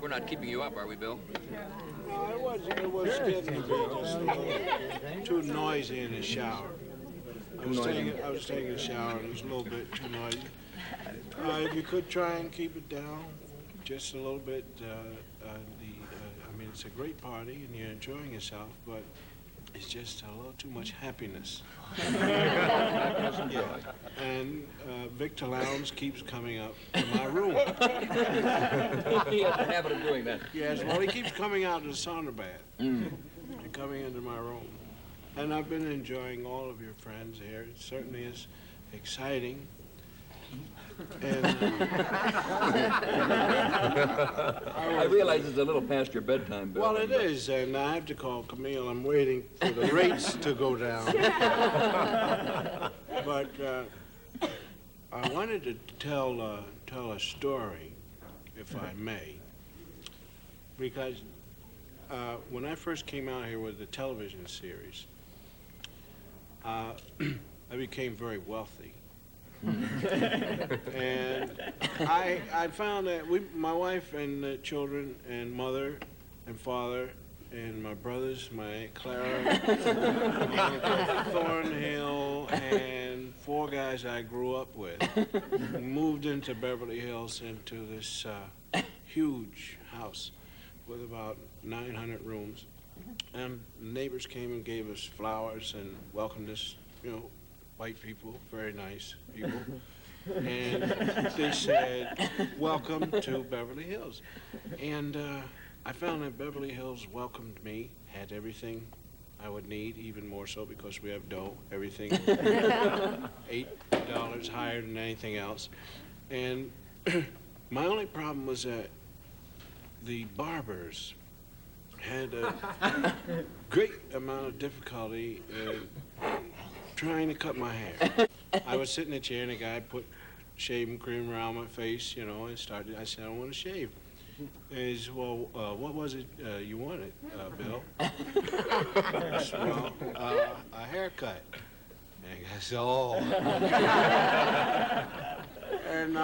we're not keeping you up, are we, Bill? No, it was getting to be just a little too noisy in the shower. I was taking a shower and it was a little bit too noisy. If you could try and keep it down just a little bit, I mean, it's a great party and you're enjoying yourself, but it's just a little too much happiness. Yeah. And Victor Lowndes keeps coming up to my room. He has a habit of doing that. Yes, well, he keeps coming out of the sauna bath and coming into my room. And I've been enjoying all of your friends here. It certainly is exciting. And I realize it's a little past your bedtime, Bill. Well, it is, and I have to call Camille. I'm waiting for the rates to go down. But I wanted to tell a story, if I may, because when I first came out here with the television series, I became very wealthy. And I found that my wife and the children and mother and father and my brothers, my Aunt Clara, Thornhill, and 4 guys I grew up with, moved into Beverly Hills into this huge house with about 900 rooms. And neighbors came and gave us flowers and welcomed us, you know, white people, very nice people. And they said, welcome to Beverly Hills. And I found that Beverly Hills welcomed me, had everything I would need, even more so because we have dough, everything $8 higher than anything else. And my only problem was that the barbers had a great amount of difficulty trying to cut my hair. I was sitting in a chair and a guy put shaving cream around my face, you know, and started. I said, I want to shave. And he said, well, what was it you wanted, Bill? I said, well, a haircut. And I said, oh. And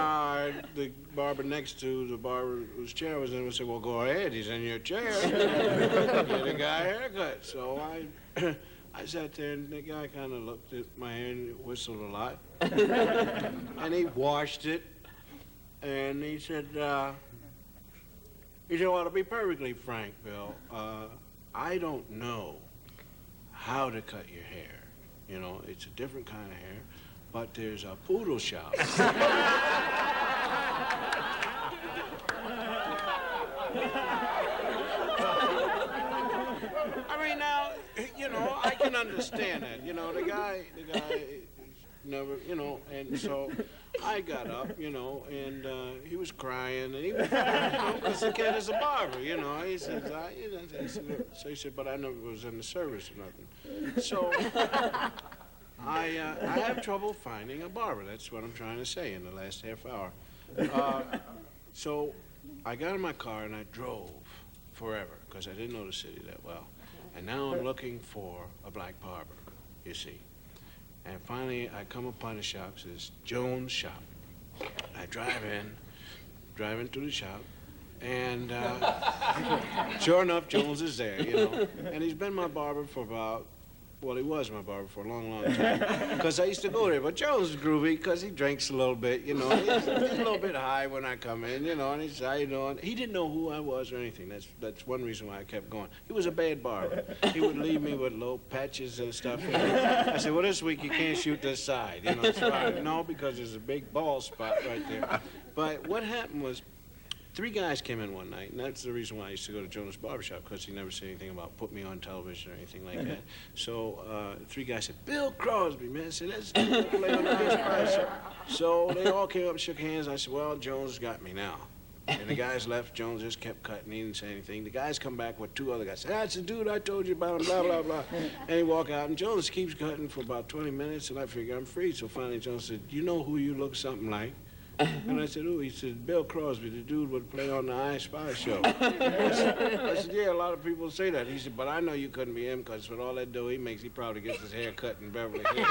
the barber next to the barber whose chair was in would say, well, go ahead, he's in your chair. Get a guy a haircut. So I sat there, and the guy kind of looked at my hair and whistled a lot. And he washed it, and he said, well, to be perfectly frank, Bill, I don't know how to cut your hair. You know, it's a different kind of hair, but there's a poodle shop. I mean, now, you know, I can understand that. You know, the guy never, you know, and so I got up, you know, and he was crying, and he was, you know, because the kid is a barber, you know. He says, so he said, but I never was in the service or nothing. So I have trouble finding a barber. That's what I'm trying to say in the last half hour. So I got in my car and I drove forever because I didn't know the city that well. And now I'm looking for a black barber, you see. And finally I come upon a shop, it says Jones Shop. I drive into the shop, and sure enough, Jones is there, you know. And he's been my barber for about, well, he was my barber for a long, long time. Because I used to go there. But Jones is groovy because he drinks a little bit, you know. He's a little bit high when I come in, you know, and he said, how you doing? He didn't know who I was or anything. That's one reason why I kept going. He was a bad barber. He would leave me with little patches and stuff. I said, well, this week you can't shoot this side, you know. So no, because there's a big bald spot right there. But what happened was, 3 guys came in one night, and that's the reason why I used to go to Jonas' barbershop, because he never said anything about put me on television or anything like that. So 3 guys said, Bill Crosby, man. I said, let's play on the bass show. So they all came up and shook hands. I said, well, Jones got me now. And the guys left. Jones just kept cutting. He didn't say anything. The guys come back with 2 other guys. That's the dude I told you about him, blah, blah, blah. And he walk out, and Jones keeps cutting for about 20 minutes, and I figure I'm free. So finally Jones said, you know who you look something like? And I said, who? He said, Bill Crosby, the dude would play on the I Spy show. I said, yeah, a lot of people say that. He said, but I know you couldn't be him, because with all that dough he makes, he probably gets his hair cut in Beverly Hills.